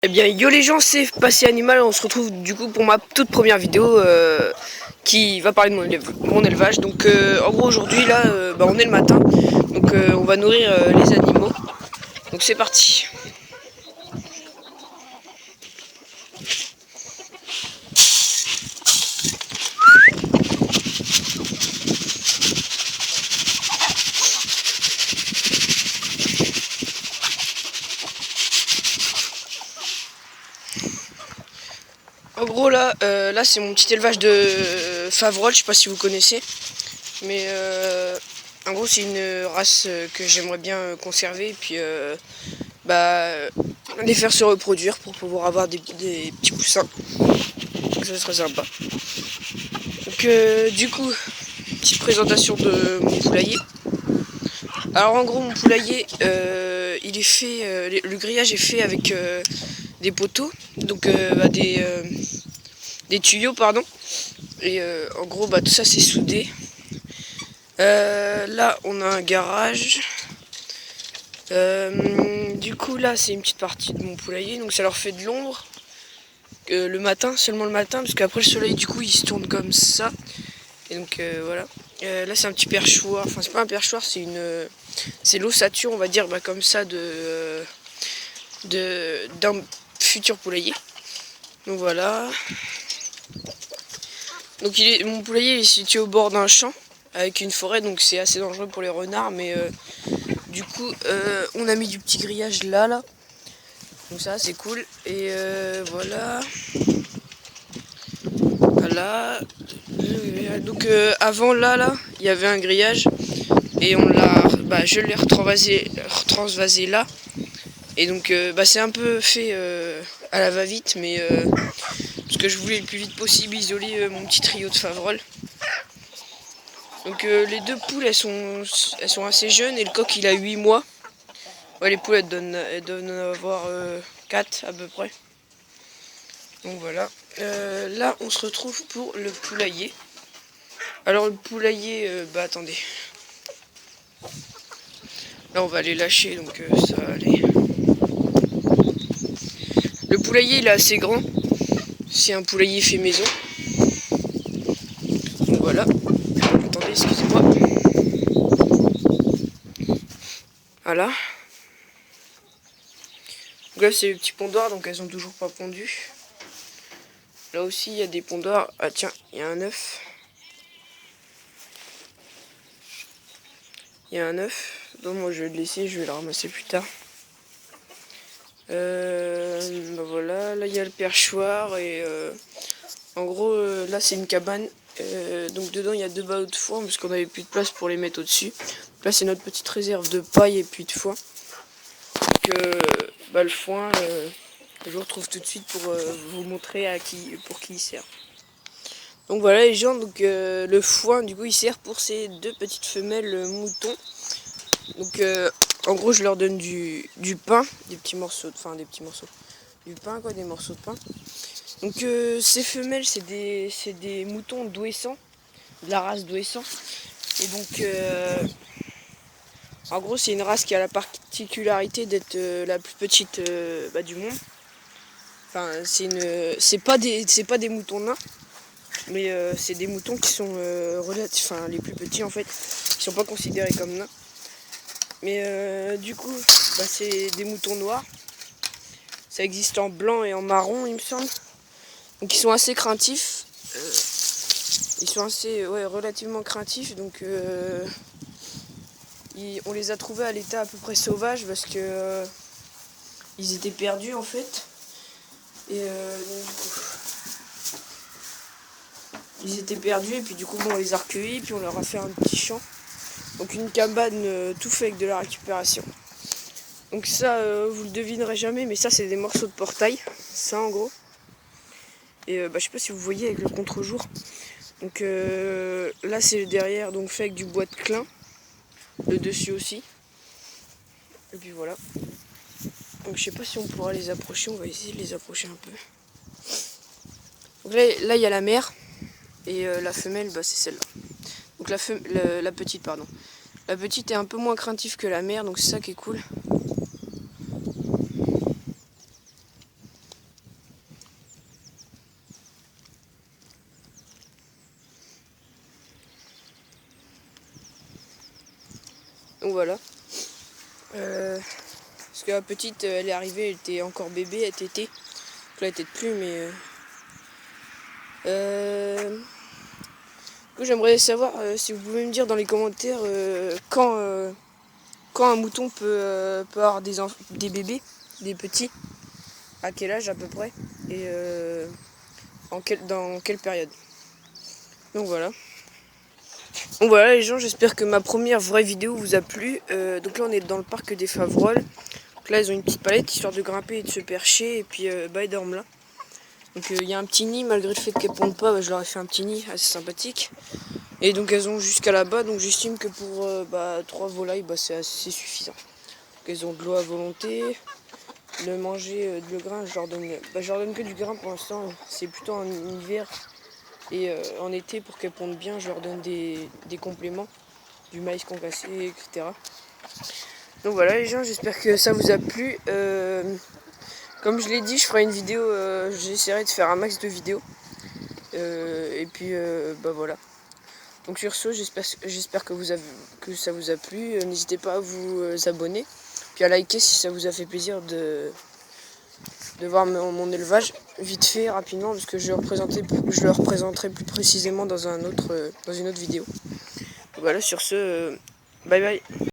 Eh bien yo les gens, c'est Passé Animal, on se retrouve du coup pour ma toute première vidéo qui va parler de mon élevage. Donc en gros aujourd'hui là, on est le matin, donc on va nourrir les animaux. Donc c'est parti. En gros là, là c'est mon petit élevage de Favrol, je sais pas si vous connaissez. Mais en gros c'est une race que j'aimerais bien conserver et puis les faire se reproduire pour pouvoir avoir des petits poussins. Donc ça serait sympa. Donc du coup, petite présentation de mon poulailler. Alors en gros mon poulailler il est fait, le grillage est fait avec des poteaux, donc des tuyaux pardon. Et en gros tout ça c'est soudé. Là on a un garage. Du coup là c'est une petite partie de mon poulailler, donc ça leur fait de l'ombre le matin, seulement le matin, parce qu'après le soleil du coup il se tourne comme ça. Et donc voilà. Là c'est un petit perchoir, enfin c'est pas un perchoir, c'est l'ossature on va dire comme ça d'un futur poulailler. Donc voilà. Donc mon poulailler il est situé au bord d'un champ avec une forêt, donc c'est assez dangereux pour les renards, mais du coup on a mis du petit grillage là. Donc ça c'est cool. Et voilà. Voilà. Donc avant là, il y avait un grillage et je l'ai retransvasé là. Et donc c'est un peu fait à la va-vite, mais parce que je voulais le plus vite possible isoler mon petit trio de Favrol. Donc les deux poules elles sont assez jeunes et le coq il a 8 mois. Ouais, les poules elles donnent avoir 4 à peu près. Donc voilà. Là on se retrouve pour le poulailler. Alors le poulailler, attendez. Là on va les lâcher, donc ça va aller. Le poulailler il est assez grand. C'est un poulailler fait maison. Donc voilà. Attendez, excusez-moi. Voilà. Donc là c'est le petit pondoir, donc elles sont toujours pas pondues. Là aussi il y a des pondoirs. Ah tiens, il y a un œuf. Il y a un œuf. Donc moi je vais le laisser, je vais le ramasser plus tard. Voilà, là il y a le perchoir et en gros là c'est une cabane. Donc dedans il y a 2 ballots de foin parce qu'on avait plus de place pour les mettre au-dessus. Là c'est notre petite réserve de paille et puis de foin. Donc le foin, je vous retrouve tout de suite pour vous montrer pour qui il sert. Donc voilà les gens, donc le foin du coup il sert pour ces 2 petites femelles moutons. Donc en gros je leur donne du pain, des petits morceaux, du pain des morceaux de pain. Donc ces femelles c'est des moutons d'Ouessant, de la race d'Ouessant. Et donc en gros c'est une race qui a la particularité d'être la plus petite du monde. Enfin c'est pas des moutons nains, mais c'est des moutons qui sont les plus petits en fait, qui sont pas considérés comme nains. Mais du coup c'est des moutons noirs. Ça existe en blanc et en marron il me semble. Donc ils sont assez craintifs. Ils sont assez relativement craintifs, donc on les a trouvés à l'état à peu près sauvage parce que ils étaient perdus en fait. Et donc, du coup, ils étaient perdus et puis du coup on les a recueillis puis on leur a fait un petit champ. Donc une cabane tout fait avec de la récupération. Donc ça vous le devinerez jamais, mais ça c'est des morceaux de portail, ça en gros. Et je sais pas si vous voyez avec le contre-jour. Donc là c'est le derrière, donc fait avec du bois de clin. Le dessus aussi. Et puis voilà. Donc je sais pas si on pourra les approcher, on va essayer de les approcher un peu. Donc là il y a la mère. Et la femelle c'est celle-là. Donc la petite pardon. La petite est un peu moins craintive que la mère, donc c'est ça qui est cool. Donc voilà. Parce que la petite, elle est arrivée, elle était encore bébé, elle tétait. Donc là, elle tète plus, mais... Du coup, j'aimerais savoir si vous pouvez me dire dans les commentaires quand un mouton peut avoir des bébés, des petits, à quel âge à peu près, et dans quelle période. Donc voilà. Donc voilà les gens, j'espère que ma première vraie vidéo vous a plu. Donc là on est dans le parc des Favrolles. Donc là ils ont une petite palette histoire de grimper et de se percher, et puis ils dorment là. Donc il y a un petit nid, malgré le fait qu'elles pondent pas, je leur ai fait un petit nid assez sympathique. Et donc elles ont jusqu'à là-bas, donc j'estime que pour 3 volailles c'est assez suffisant. Donc elles ont de l'eau à volonté, de manger, le grain, je leur donne que du grain pour l'instant, c'est plutôt en hiver et en été pour qu'elles pondent bien, je leur donne des compléments, du maïs concassé, etc. Donc voilà les gens, j'espère que ça vous a plu. Comme je l'ai dit, je ferai une vidéo, j'essaierai de faire un max de vidéos. Et puis voilà. Donc sur ce, j'espère que ça vous a plu. N'hésitez pas à vous abonner, puis à liker si ça vous a fait plaisir de voir mon élevage, vite fait, rapidement, parce que je le représenterai plus précisément dans une autre vidéo. Donc voilà, sur ce, bye bye.